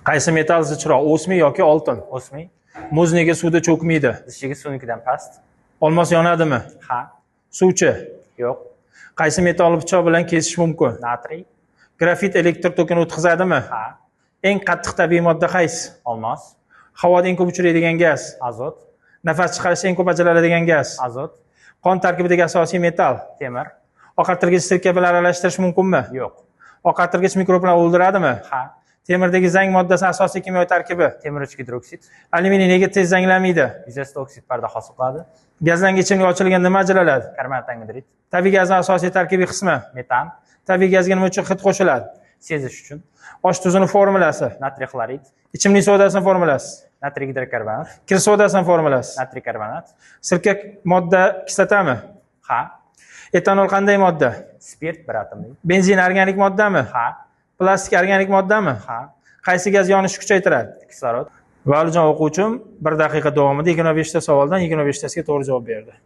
Qaysi metall zichroq, o'smi yoki oltin? O'smi. Muz nega suvda cho'kmaydi? Zichligi suvnikidan past. Olmos yonadimi? Ha. Suvchi. Yo'q. Qaysi metall pichoq bilan kesish mumkin? Natriy. Grafit elektr tokini o'tkazadimi? Ha. Eng qattiq tabiiy modda qaysi? Olmos. Havoda eng ko'p uchraydigan gaz? Azot. Nafas chiqarishda eng ko'p ajraladigan gaz? Azot. Qon tarkibidagi asosiy metall? Temir. Oqartirgich sirka bilan aralashtirish mumkinmi? Yo'q. Oqartirgich mikroblarni o'ldiradimi? Ha. Temirdagi zang moddasi asosiy kimyoviy tarkibi? Temir gidroksid. Alyuminiy nega tez zanglamaydi? Yuzasida oksid parda hosil qiladi. Gazlangan ichimlik ochilganda nima ajraladi? Karbonat angidrid. Tabiiy gazning asosiy tarkibiy qismi? Metan. Tabiiy gazga nima uchun hid qo'shiladi? Sezish uchun. Osh tuzining formulasi? Natriy xlorid. Ichimlik sodasining formulasi? Natriy gidrokarbonat. Kir sodasining formulasi? Natriy karbonat. Sirka modda kislotami? Ha. Etanol qanday modda? Spirt bir atomli. Benzin organik moddami? Ha. Plastik organik moddami? Ha. Qaysi gaz yonishni kuchaytiradi? Kislorod. Valijon o'quvchim 1 daqiqa davomida 25 ta savoldan 25 tasiga to'g'ri javob berdi.